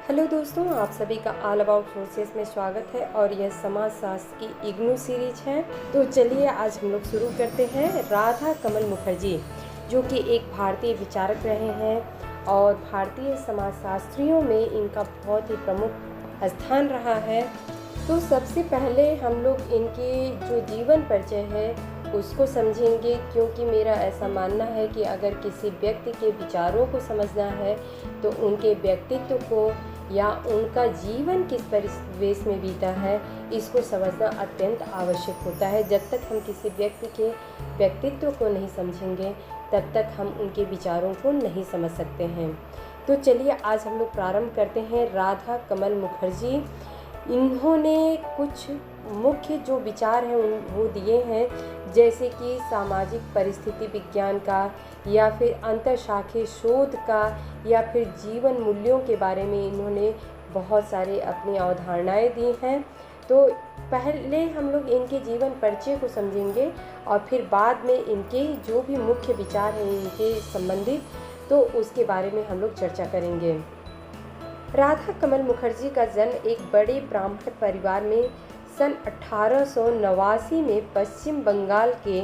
Hello दोस्तों, आप सभी का ऑल अबाउट फोर्सेस में स्वागत है और यह समाजशास्त्र की इग्नू सीरीज है। तो चलिए आज हम लोग शुरू करते हैं। राधा कमल मुखर्जी जो कि एक भारतीय विचारक रहे हैं और भारतीय समाजशास्त्रियों में इनका बहुत ही प्रमुख स्थान रहा है। तो सबसे पहले हम लोग इनके जो जीवन परिचय है उसको समझेंगे, क्योंकि मेरा ऐसा मानना है कि अगर किसी व्यक्ति के विचारों को समझना है तो उनके व्यक्तित्व को या उनका जीवन किस परिवेश में बीता है इसको समझना अत्यंत आवश्यक होता है। जब तक हम किसी व्यक्ति के व्यक्तित्व को नहीं समझेंगे तब तक हम उनके विचारों को नहीं समझ सकते हैं। तो चलिए आज हम लोग प्रारंभ करते हैं। राधा कमल मुखर्जी, इन्होंने कुछ मुख्य जो विचार हैं वो दिए हैं, जैसे कि सामाजिक परिस्थिति विज्ञान का या फिर अंतरशाखीय शोध का या फिर जीवन मूल्यों के बारे में इन्होंने बहुत सारे अपनी अवधारणाएं दी हैं। तो पहले हम लोग इनके जीवन परिचय को समझेंगे और फिर बाद में इनके जो भी मुख्य विचार हैं इनके संबंधित, तो उसके बारे में हम लोग चर्चा करेंगे। राधा कमल मुखर्जी का जन्म एक बड़े ब्राह्मण परिवार में सन 1889 में पश्चिम बंगाल के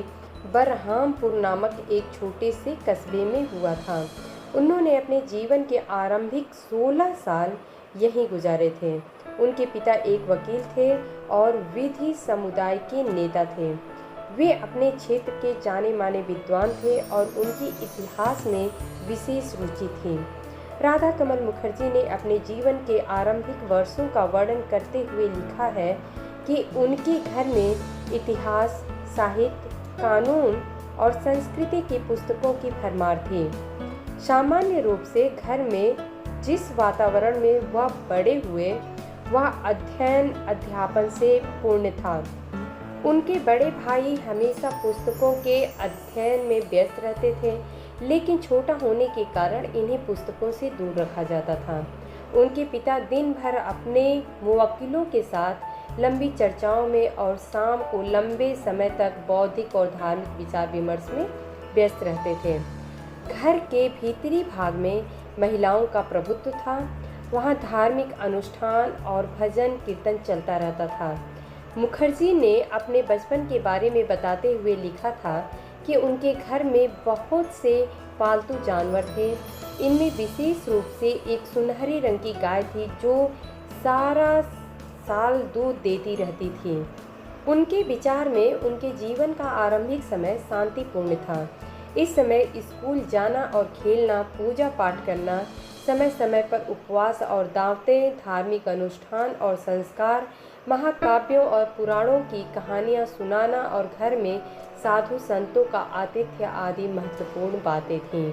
बरहामपुर नामक एक छोटे से कस्बे में हुआ था। उन्होंने अपने जीवन के आरंभिक 16 साल यहीं गुजारे थे। उनके पिता एक वकील थे और विधि समुदाय के नेता थे। वे अपने क्षेत्र के जाने माने विद्वान थे और उनकी इतिहास में विशेष रुचि थी। राधा कमल मुखर्जी ने अपने जीवन के आरंभिक वर्षों का वर्णन करते हुए लिखा है कि उनके घर में इतिहास, साहित्य, कानून और संस्कृति की पुस्तकों की भरमार थी। सामान्य रूप से घर में जिस वातावरण में वह बड़े हुए वह अध्ययन अध्यापन से पूर्ण था। उनके बड़े भाई हमेशा पुस्तकों के अध्ययन में व्यस्त रहते थे, लेकिन छोटा होने के कारण इन्हें पुस्तकों से दूर रखा जाता था। उनके पिता दिन भर अपने मुवक्किलों के साथ लंबी चर्चाओं में और शाम को लंबे समय तक बौद्धिक और धार्मिक विचार विमर्श में व्यस्त रहते थे। घर के भीतरी भाग में महिलाओं का प्रभुत्व था। वहाँ धार्मिक अनुष्ठान और भजन कीर्तन चलता रहता था। मुखर्जी ने अपने बचपन के बारे में बताते हुए लिखा था कि उनके घर में बहुत से पालतू जानवर थे। इनमें विशेष रूप से एक सुनहरे रंग की गाय थी जो सारा साल दूध देती रहती थी। उनके विचार में उनके जीवन का आरंभिक समय शांतिपूर्ण था। इस समय स्कूल जाना और खेलना, पूजा पाठ करना, समय समय पर उपवास और दावतें, धार्मिक अनुष्ठान और संस्कार, महाकाव्यों और पुराणों की कहानियाँ सुनाना और घर में साधु संतों का आतिथ्य आदि महत्वपूर्ण बातें थीं।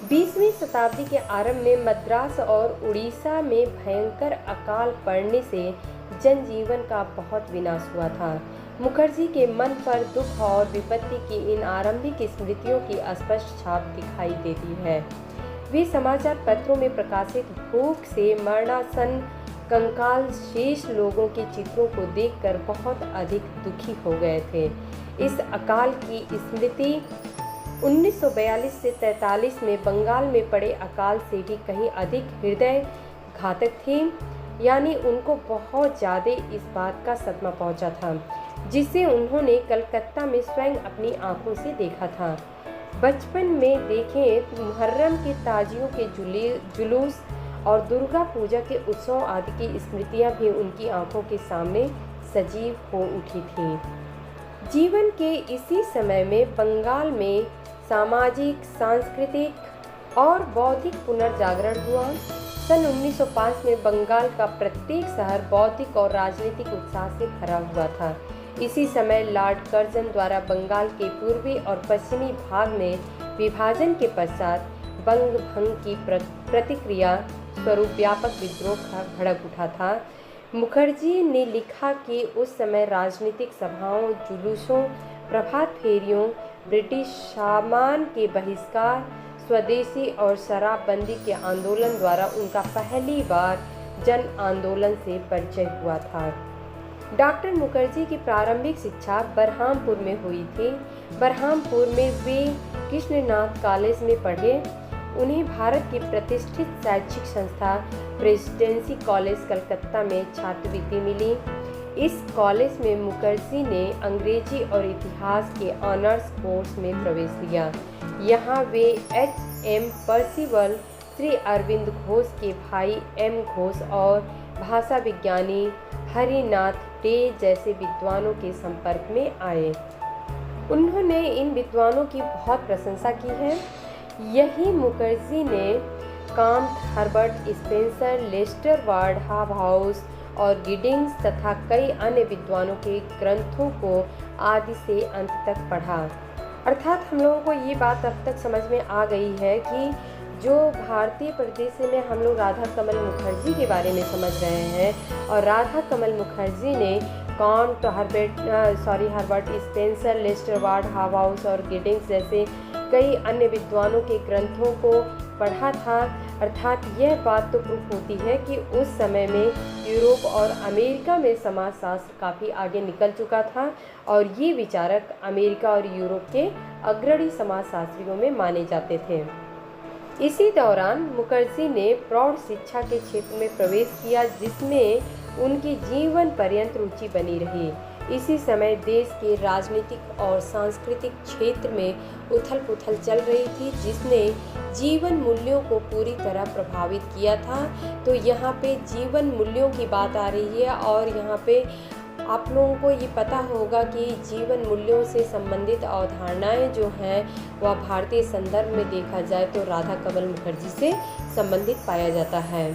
20वीं शताब्दी के आरंभ में मद्रास और उड़ीसा में भयंकर अकाल पड़ने से जनजीवन का बहुत विनाश हुआ था। मुखर्जी के मन पर दुख और विपत्ति की इन आरंभिक स्मृतियों की स्पष्ट छाप दिखाई देती है। वे समाचार पत्रों में प्रकाशित भूख से मरणासन कंकाल शेष लोगों के चित्रों को देखकर बहुत अधिक दुखी हो गए थे। इस अकाल की स्मृति 1942 से 43 में बंगाल में पड़े अकाल से भी कहीं अधिक हृदय घातक थी। यानी उनको बहुत ज़्यादा इस बात का सदमा पहुंचा था, जिसे उन्होंने कलकत्ता में स्वयं अपनी आंखों से देखा था। बचपन में देखें मुहर्रम के ताजियों के जुलूस और दुर्गा पूजा के उत्सव आदि की स्मृतियां भी उनकी आंखों के सामने सजीव हो उठी थीं। जीवन के इसी समय में बंगाल में सामाजिक, सांस्कृतिक और बौद्धिक पुनर्जागरण हुआ। सन 1905 में बंगाल का प्रत्येक शहर बौद्धिक और राजनीतिक उत्साह से भरा हुआ था। इसी समय लॉर्ड कर्जन द्वारा बंगाल के पूर्वी और पश्चिमी भाग में विभाजन के पश्चात बंग भंग की प्रतिक्रिया स्वरूप व्यापक विद्रोह भड़क उठा था। मुखर्जी ने लिखा कि उस समय राजनीतिक सभाओं, जुलूसों, प्रभात फेरियों, ब्रिटिश सामान के बहिष्कार, स्वदेशी और शराबबंदी के आंदोलन द्वारा उनका पहली बार जन आंदोलन से परिचय हुआ था। डॉक्टर मुखर्जी की प्रारंभिक शिक्षा बरहामपुर में हुई थी। बरहामपुर में वे कृष्णनाथ कॉलेज में पढ़े। उन्हें भारत की प्रतिष्ठित शैक्षिक संस्था प्रेसिडेंसी कॉलेज कलकत्ता में छात्रवृत्ति मिली। इस कॉलेज में मुखर्जी ने अंग्रेजी और इतिहास के ऑनर्स कोर्स में प्रवेश लिया। यहाँ वे H.M. पर्सिवल, श्री अरविंद घोष के भाई M. घोष और भाषा विज्ञानी हरिनाथ डे जैसे विद्वानों के संपर्क में आए। उन्होंने इन विद्वानों की बहुत प्रशंसा की है। यही मुखर्जी ने Comte, Herbert Spencer, Lester Ward House और गिडिंग्स तथा कई अन्य विद्वानों के ग्रंथों को आदि से अंत तक पढ़ा। अर्थात हम लोगों को ये बात अब तक समझ में आ गई है कि जो भारतीय परिदृश्य में हम लोग राधा कमल मुखर्जी के बारे में समझ रहे हैं, और राधा कमल मुखर्जी ने Comte, Herbert Spencer, Lester Ward House और गिडिंग्स जैसे कई अन्य विद्वानों के ग्रंथों को पढ़ा था। अर्थात यह बात तो प्रूफ होती है कि उस समय में यूरोप और अमेरिका में समाजशास्त्र काफ़ी आगे निकल चुका था और ये विचारक अमेरिका और यूरोप के अग्रणी समाजशास्त्रियों में माने जाते थे। इसी दौरान मुखर्जी ने प्रौढ़ शिक्षा के क्षेत्र में प्रवेश किया, जिसमें उनकी जीवन पर्यंत रुचि बनी रही। इसी समय देश के राजनीतिक और सांस्कृतिक क्षेत्र में उथल-पुथल चल रही थी, जिसने जीवन मूल्यों को पूरी तरह प्रभावित किया था। तो यहाँ पे जीवन मूल्यों की बात आ रही है और यहाँ पे आप लोगों को ये पता होगा कि जीवन मूल्यों से संबंधित अवधारणाएं जो हैं वह भारतीय संदर्भ में देखा जाए तो राधा कमल मुखर्जी से संबंधित पाया जाता है।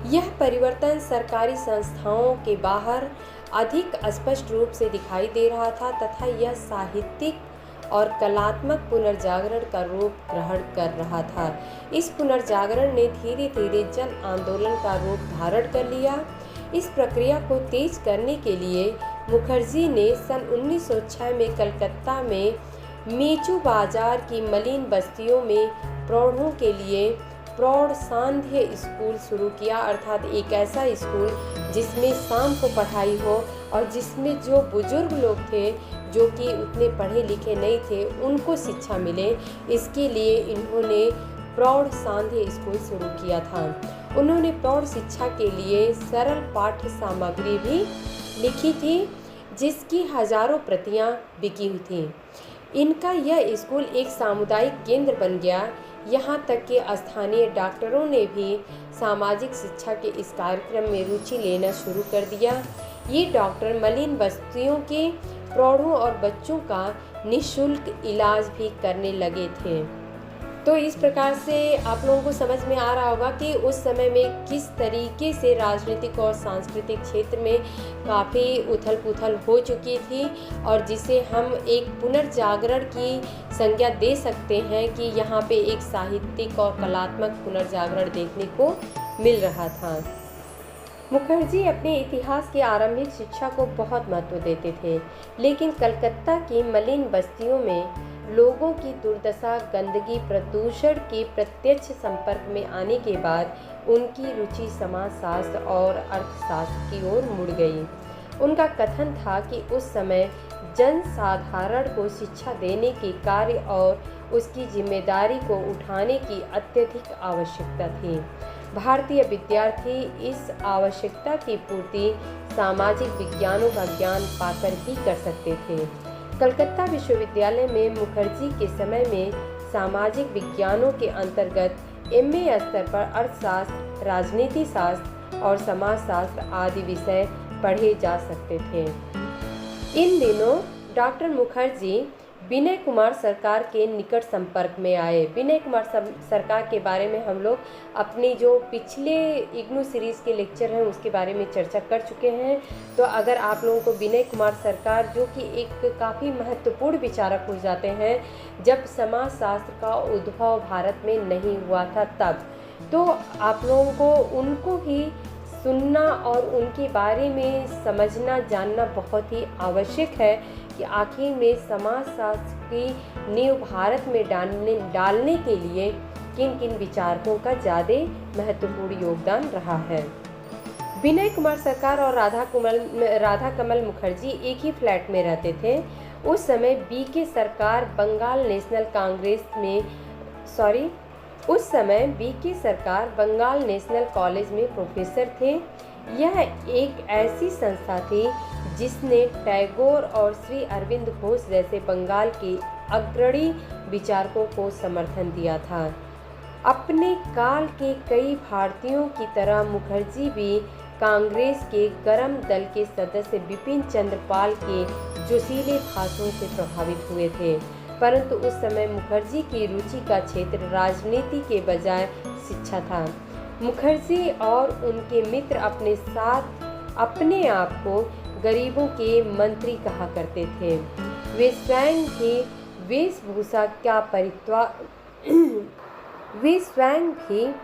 यह परिवर्तन सरकारी संस्थाओं के बाहर अधिक स्पष्ट रूप से दिखाई दे रहा था तथा यह साहित्यिक और कलात्मक पुनर्जागरण का रूप ग्रहण कर रहा था। इस पुनर्जागरण ने धीरे धीरे जन आंदोलन का रूप धारण कर लिया। इस प्रक्रिया को तेज करने के लिए मुखर्जी ने सन 1906 में कलकत्ता में मेचू बाजार की मलिन बस्तियों में प्रौढ़ों के लिए प्रौढ़ सांध्य स्कूल शुरू किया। अर्थात एक ऐसा स्कूल जिसमें शाम को पढ़ाई हो और जिसमें जो बुजुर्ग लोग थे जो कि उतने पढ़े लिखे नहीं थे उनको शिक्षा मिले। इसके लिए इन्होंने प्रौढ़ सांध्य स्कूल शुरू किया था। उन्होंने प्रौढ़ शिक्षा के लिए सरल पाठ्य सामग्री भी लिखी थी, जिसकी हजारों प्रतियां बिकी हुई थीं। इनका यह स्कूल एक सामुदायिक केंद्र बन गया। यहाँ तक कि स्थानीय डॉक्टरों ने भी सामाजिक शिक्षा के इस कार्यक्रम में रुचि लेना शुरू कर दिया। ये डॉक्टर मलिन बस्तियों के प्रौढ़ों और बच्चों का निःशुल्क इलाज भी करने लगे थे। तो इस प्रकार से आप लोगों को समझ में आ रहा होगा कि उस समय में किस तरीके से राजनीतिक और सांस्कृतिक क्षेत्र में काफ़ी उथल पुथल हो चुकी थी और जिसे हम एक पुनर्जागरण की संज्ञा दे सकते हैं कि यहाँ पे एक साहित्यिक और कलात्मक पुनर्जागरण देखने को मिल रहा था। मुखर्जी अपने इतिहास की आरंभिक शिक्षा को बहुत महत्व देते थे, लेकिन कलकत्ता की मलिन बस्तियों में लोगों की दुर्दशा, गंदगी, प्रदूषण के प्रत्यक्ष संपर्क में आने के बाद उनकी रुचि समाजशास्त्र और अर्थशास्त्र की ओर मुड़ गई। उनका कथन था कि उस समय जनसाधारण को शिक्षा देने के कार्य और उसकी जिम्मेदारी को उठाने की अत्यधिक आवश्यकता थी। भारतीय विद्यार्थी इस आवश्यकता की पूर्ति सामाजिक विज्ञानों का ज्ञान पाकर ही कर सकते थे। कलकत्ता विश्वविद्यालय में मुखर्जी के समय में सामाजिक विज्ञानों के अंतर्गत MA स्तर पर अर्थशास्त्र, राजनीति शास्त्र और समाजशास्त्र आदि विषय पढ़े जा सकते थे। इन दिनों डॉक्टर मुखर्जी विनय कुमार सरकार के निकट संपर्क में आए। विनय कुमार सरकार के बारे में हम लोग अपनी जो पिछले इग्नू सीरीज़ के लेक्चर हैं उसके बारे में चर्चा कर चुके हैं। तो अगर आप लोगों को विनय कुमार सरकार जो कि एक काफ़ी महत्वपूर्ण विचारक हो जाते हैं जब समाजशास्त्र का उद्भव भारत में नहीं हुआ था तब, तो आप लोगों को उनको ही सुनना और उनके बारे में समझना जानना बहुत ही आवश्यक है कि आखिर में समाजशास्त्र की नींव भारत में डालने के लिए किन किन विचारकों का ज़्यादा महत्वपूर्ण योगदान रहा है। विनय कुमार सरकार और राधा कमल मुखर्जी एक ही फ्लैट में रहते थे। उस समय BK सरकार बंगाल नेशनल कांग्रेस में उस समय बीके सरकार बंगाल नेशनल कॉलेज में प्रोफेसर थे। यह एक ऐसी संस्था थी जिसने टैगोर और श्री अरविंद घोष जैसे बंगाल के अग्रणी विचारकों को समर्थन दिया था। अपने काल के कई भारतीयों की तरह मुखर्जी भी कांग्रेस के गरम दल के सदस्य बिपिन चंद्र पाल के जोशीले भाषणों से प्रभावित हुए थे, परंतु उस समय मुखर्जी की रुचि का क्षेत्र राजनीति के बजाय शिक्षा था। मुखर्जी और उनके मित्र अपने साथ अपने आप को गरीबों के मंत्री कहा करते थे। वे स्वयं भी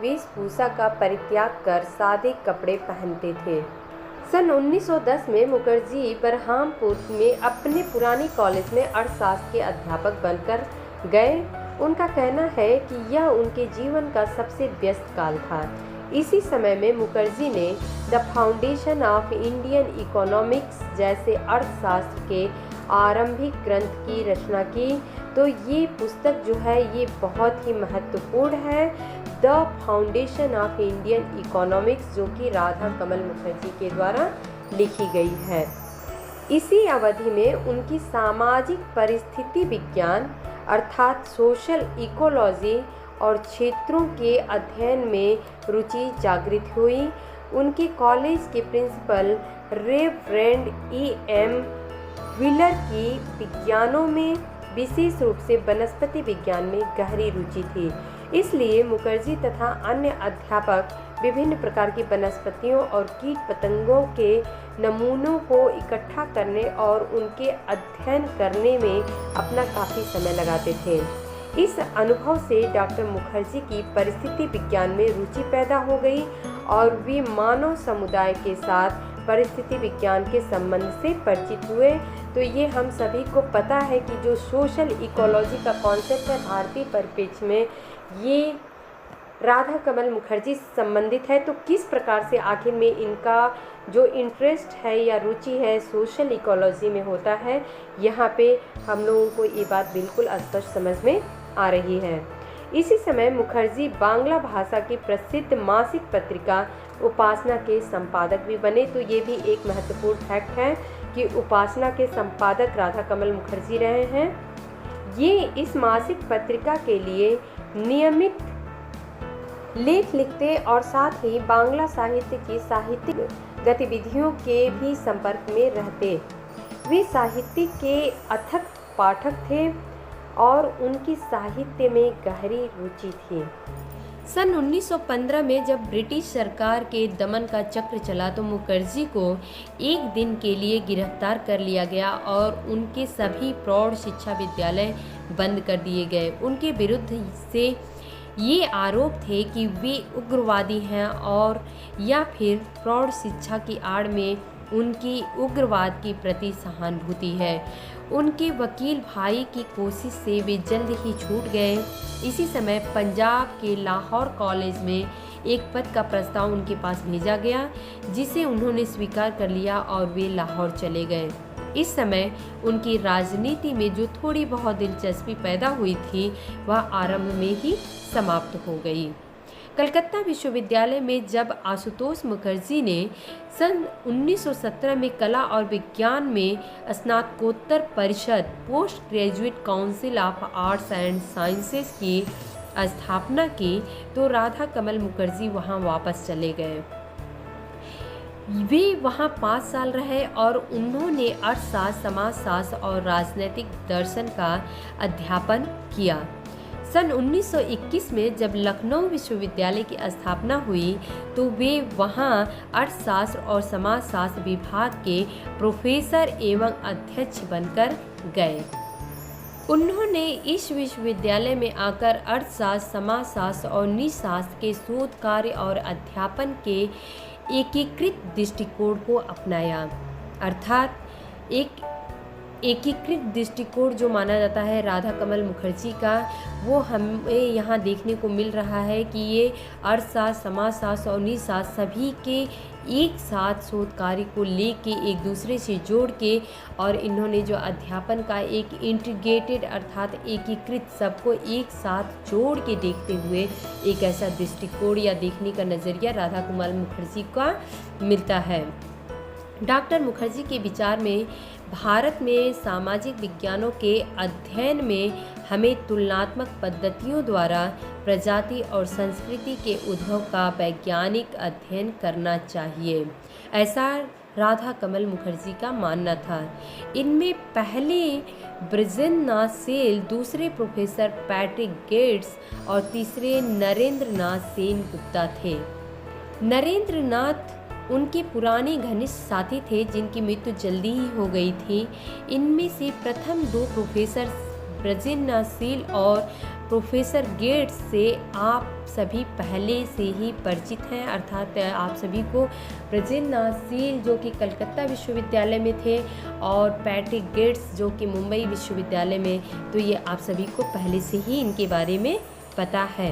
वेशभूषा का परित्याग कर सादे कपड़े पहनते थे। सन 1910 में मुखर्जी बरहामपुर में अपने पुराने कॉलेज में अर्थशास्त्र के अध्यापक बनकर गए। उनका कहना है कि यह उनके जीवन का सबसे व्यस्त काल था। इसी समय में मुखर्जी ने the foundation of Indian economics जैसे अर्थशास्त्र के आरंभिक ग्रंथ की रचना की। तो ये पुस्तक जो है ये बहुत ही महत्वपूर्ण है, the foundation of Indian economics, जो कि राधा कमल मुखर्जी के द्वारा लिखी गई है। इसी अवधि में उनकी सामाजिक परिस्थिति विज्ञान अर्थात सोशल इकोलॉजी और क्षेत्रों के अध्ययन में रुचि जागृत हुई। उनके कॉलेज के प्रिंसिपल रेवरेंड E.M. व्हीलर की विज्ञानों में विशेष रूप से वनस्पति विज्ञान में गहरी रुचि थी। इसलिए मुखर्जी तथा अन्य अध्यापक विभिन्न प्रकार की वनस्पतियों और कीट पतंगों के नमूनों को इकट्ठा करने और उनके अध्ययन करने में अपना काफ़ी समय लगाते थे। इस अनुभव से डॉक्टर मुखर्जी की परिस्थिति विज्ञान में रुचि पैदा हो गई और वे मानव समुदाय के साथ परिस्थिति विज्ञान के संबंध से परिचित हुए। तो ये हम सभी को पता है कि जो सोशल इकोलॉजी का कॉन्सेप्ट है भारतीय परिप्रेक्ष्य में, ये राधा कमल मुखर्जी से संबंधित है। तो किस प्रकार से आखिर में इनका जो इंटरेस्ट है या रुचि है सोशल इकोलॉजी में होता है, यहाँ पे हम लोगों को ये बात बिल्कुल स्पष्ट समझ में आ रही है। इसी समय मुखर्जी बांग्ला भाषा की प्रसिद्ध मासिक पत्रिका उपासना के संपादक भी बने। तो ये भी एक महत्वपूर्ण फैक्ट है कि उपासना के संपादक राधा कमल मुखर्जी रहे हैं। ये इस मासिक पत्रिका के लिए नियमित लेख लिखते और साथ ही बांग्ला साहित्य की साहित्यिक गतिविधियों के भी संपर्क में रहते। वे साहित्य के अथक पाठक थे और उनकी साहित्य में गहरी रुचि थी। सन 1915 में जब ब्रिटिश सरकार के दमन का चक्र चला तो मुखर्जी को एक दिन के लिए गिरफ्तार कर लिया गया और उनके सभी प्रौढ़ शिक्षा विद्यालय बंद कर दिए गए। उनके विरुद्ध से ये आरोप थे कि वे उग्रवादी हैं और या फिर प्रौढ़ शिक्षा की आड़ में उनकी उग्रवाद के प्रति सहानुभूति है। उनके वकील भाई की कोशिश से वे जल्द ही छूट गए। इसी समय पंजाब के लाहौर कॉलेज में एक पद का प्रस्ताव उनके पास भेजा गया, जिसे उन्होंने स्वीकार कर लिया और वे लाहौर चले गए। इस समय उनकी राजनीति में जो थोड़ी बहुत दिलचस्पी पैदा हुई थी वह आरंभ में ही समाप्त हो गई। कलकत्ता विश्वविद्यालय में जब आशुतोष मुखर्जी ने सन 1917 में कला और विज्ञान में स्नातकोत्तर परिषद post graduate council of arts and sciences की स्थापना की तो राधा कमल मुखर्जी वहां वापस चले गए। वे वहां 5 साल रहे और उन्होंने अर्थशास्त्र, समाजशास्त्र और राजनैतिक दर्शन का अध्यापन किया। सन 1921 में जब लखनऊ विश्वविद्यालय की स्थापना हुई तो वे वहां अर्थशास्त्र और समाजशास्त्र विभाग के प्रोफेसर एवं अध्यक्ष बनकर गए। उन्होंने इस विश्वविद्यालय में आकर अर्थशास्त्र, समाजशास्त्र और नीतिशास्त्र के शोध कार्य और अध्यापन के एकीकृत दृष्टिकोण को अपनाया, अर्थात एक एकीकृत दृष्टिकोण जो माना जाता है राधा कमल मुखर्जी का, वो हमें यहाँ देखने को मिल रहा है कि ये अर्थशास्त्र, समाजशास्त्र और नीतिशास्त्र सभी के एक साथ शोध कार्य को लेके एक दूसरे से जोड़ के, और इन्होंने जो अध्यापन का एक इंटीग्रेटेड अर्थात एकीकृत सबको एक साथ जोड़ के देखते हुए एक ऐसा दृष्टिकोण या देखने का नज़रिया राधा कमल मुखर्जी का मिलता है। डॉक्टर मुखर्जी के विचार में भारत में सामाजिक विज्ञानों के अध्ययन में हमें तुलनात्मक पद्धतियों द्वारा प्रजाति और संस्कृति के उद्भव का वैज्ञानिक अध्ययन करना चाहिए, ऐसा राधा कमल मुखर्जी का मानना था। इनमें पहले ब्रजेंद्रनाथ सेल, दूसरे प्रोफेसर पैट्रिक गेट्स और तीसरे नरेंद्र नाथ सेन गुप्ता थे। नरेंद्र नाथ उनके पुराने घनिष्ठ साथी थे जिनकी मृत्यु जल्दी ही हो गई थी। इनमें से प्रथम दो प्रोफेसर ब्रजेंद्रनाथ सेल और प्रोफेसर गेट्स से आप सभी पहले से ही परिचित हैं, अर्थात आप सभी को ब्रजेंद्रनाथ सेल जो कि कलकत्ता विश्वविद्यालय में थे और पैट्रिक गेट्स जो कि मुंबई विश्वविद्यालय में, तो ये आप सभी को पहले से ही इनके बारे में पता है।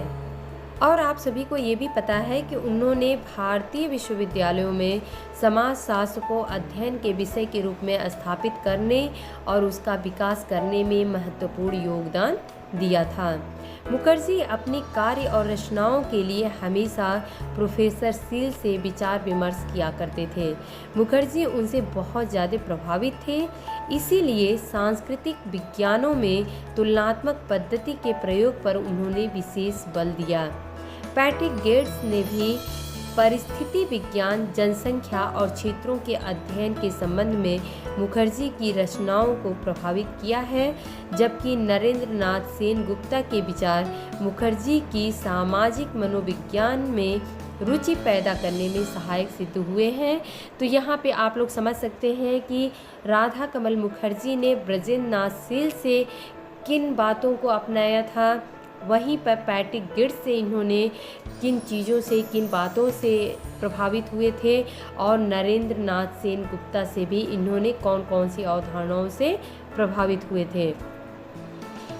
और आप सभी को ये भी पता है कि उन्होंने भारतीय विश्वविद्यालयों में समाजशास्त्र को अध्ययन के विषय के रूप में स्थापित करने और उसका विकास करने में महत्वपूर्ण योगदान दिया था। मुखर्जी अपनी कार्य और रचनाओं के लिए हमेशा प्रोफेसर सील से विचार विमर्श किया करते थे। मुखर्जी उनसे बहुत ज़्यादा प्रभावित थे, इसीलिए सांस्कृतिक विज्ञानों में तुलनात्मक पद्धति के प्रयोग पर उन्होंने विशेष बल दिया। पैट्रिक गेट्स ने भी परिस्थिति विज्ञान, जनसंख्या और क्षेत्रों के अध्ययन के संबंध में मुखर्जी की रचनाओं को प्रभावित किया है, जबकि नरेंद्र नाथ सेन गुप्ता के विचार मुखर्जी की सामाजिक मनोविज्ञान में रुचि पैदा करने में सहायक सिद्ध हुए हैं। तो यहाँ पे आप लोग समझ सकते हैं कि राधा कमल मुखर्जी ने ब्रजेंद्र नाथ सेल से किन बातों को अपनाया था, वहीं पर पैट्रिक गेट्स से इन्होंने किन चीज़ों से, किन बातों से प्रभावित हुए थे, और नरेंद्र नाथ सेन गुप्ता से भी इन्होंने कौन कौन सी अवधारणाओं से प्रभावित हुए थे।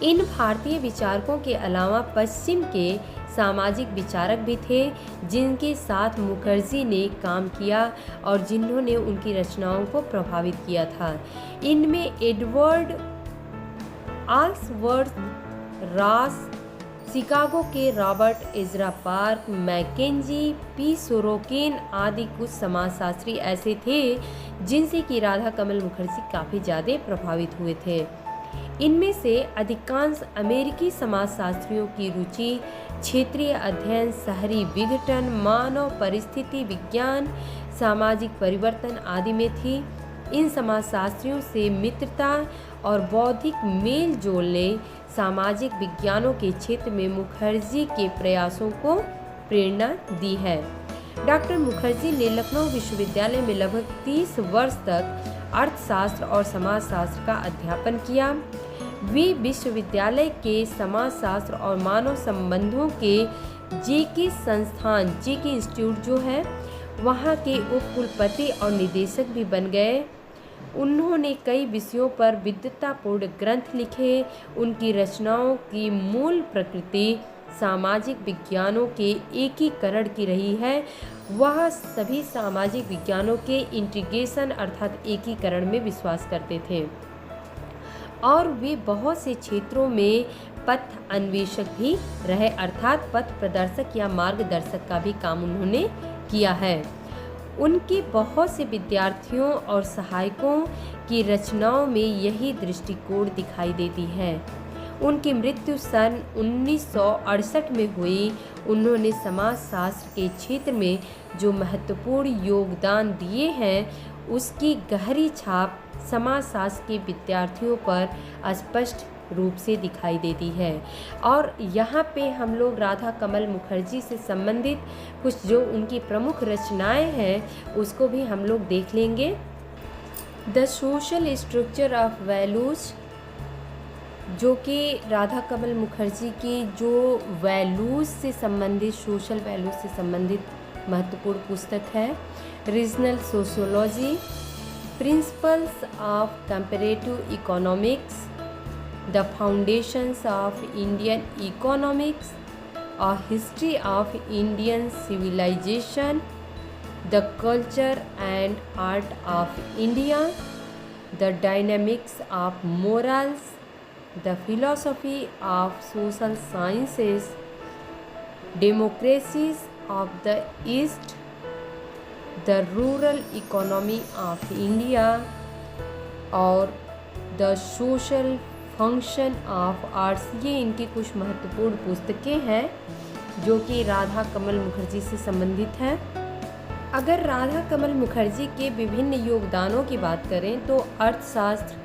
इन भारतीय विचारकों के अलावा पश्चिम के सामाजिक विचारक भी थे जिनके साथ मुखर्जी ने काम किया और जिन्होंने उनकी रचनाओं को प्रभावित किया था। इनमें एडवर्ड आल्सवर्थ रॉस, शिकागो के Robert Ezra Park, McKenzie, P Sorokin आदि कुछ समाजशास्त्री ऐसे थे जिनसे कि राधा कमल मुखर्जी काफ़ी ज़्यादा प्रभावित हुए थे। इनमें से अधिकांश अमेरिकी समाजशास्त्रियों की रुचि क्षेत्रीय अध्ययन, शहरी विघटन, मानव परिस्थिति विज्ञान, सामाजिक परिवर्तन आदि में थी। इन समाजशास्त्रियों से मित्रता और बौद्धिक मेल जोल ने सामाजिक विज्ञानों के क्षेत्र में मुखर्जी के प्रयासों को प्रेरणा दी है। डॉक्टर मुखर्जी ने लखनऊ विश्वविद्यालय में लगभग 30 वर्ष तक अर्थशास्त्र और समाजशास्त्र का अध्यापन किया। वे विश्वविद्यालय के समाजशास्त्र और मानव संबंधों के जेके संस्थान, जेके इंस्टीट्यूट जो है, वहाँ के उप कुलपति और निदेशक भी बन गए। उन्होंने कई विषयों पर विद्वतापूर्ण ग्रंथ लिखे। उनकी रचनाओं की मूल प्रकृति सामाजिक विज्ञानों के एकीकरण की रही है। वह सभी सामाजिक विज्ञानों के इंटीग्रेशन अर्थात एकीकरण में विश्वास करते थे और वे बहुत से क्षेत्रों में पथ अन्वेषक भी रहे, अर्थात पथ प्रदर्शक या मार्गदर्शक का भी काम उन्होंने किया है। उनके बहुत से विद्यार्थियों और सहायकों की रचनाओं में यही दृष्टिकोण दिखाई देती है। उनकी मृत्यु सन 1968 में हुई। उन्होंने समाजशास्त्र के क्षेत्र में जो महत्वपूर्ण योगदान दिए हैं, उसकी गहरी छाप समाजशास्त्र के विद्यार्थियों पर स्पष्ट रूप से दिखाई देती है। और यहाँ पे हम लोग राधा कमल मुखर्जी से संबंधित कुछ जो उनकी प्रमुख रचनाएं हैं उसको भी हम लोग देख लेंगे। The social structure of values, जो कि राधा कमल मुखर्जी की जो वैल्यूज से संबंधित, सोशल वैल्यूज से संबंधित महत्वपूर्ण पुस्तक है। Regional sociology, Principles of Comparative Economics, The Foundations of Indian Economics, A History of Indian Civilization, The Culture and Art of India, The Dynamics of Morals, The Philosophy of Social Sciences, Democracies of the East, The Rural Economy of India और The Social Function of Arts। ये इनकी कुछ महत्वपूर्ण पुस्तकें हैं जो कि राधा कमल मुखर्जी से संबंधित हैं। अगर राधा कमल मुखर्जी के विभिन्न योगदानों की बात करें तो अर्थशास्त्र,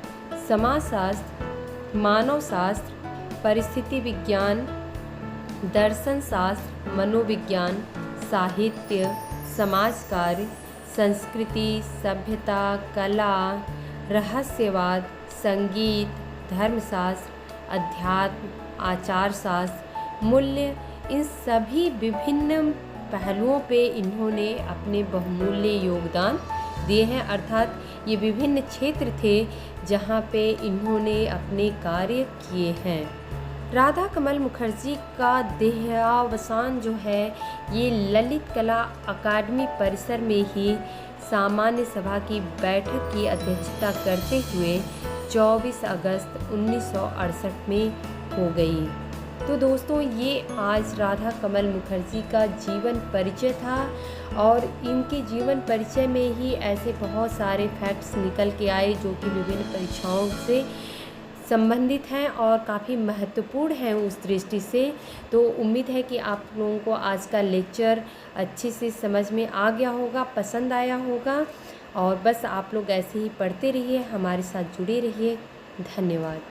समाजशास्त्र, मानवशास्त्र, परिस्थिति विज्ञान, दर्शन शास्त्र, मनोविज्ञान, साहित्य, समाज कार्य, संस्कृति, सभ्यता, कला, रहस्यवाद, संगीत, धर्मशास्त्र, अध्यात्म, आचार शास्त्र, मूल्य, इन सभी विभिन्न पहलुओं पे इन्होंने अपने बहुमूल्य योगदान दिए हैं। अर्थात ये विभिन्न क्षेत्र थे जहाँ पे इन्होंने अपने कार्य किए हैं। राधा कमल मुखर्जी का देहावसान जो है ये ललित कला अकादमी परिसर में ही सामान्य सभा की बैठक की अध्यक्षता करते हुए 24 अगस्त 1968 में हो गई। तो दोस्तों ये आज राधा कमल मुखर्जी का जीवन परिचय था और इनके जीवन परिचय में ही ऐसे बहुत सारे फैक्ट्स निकल के आए जो कि विभिन्न परीक्षाओं से संबंधित हैं और काफ़ी महत्वपूर्ण हैं उस दृष्टि से। तो उम्मीद है कि आप लोगों को आज का लेक्चर अच्छे से समझ में आ गया होगा, पसंद आया होगा और बस आप लोग ऐसे ही पढ़ते रहिए, हमारे साथ जुड़े रहिए। धन्यवाद।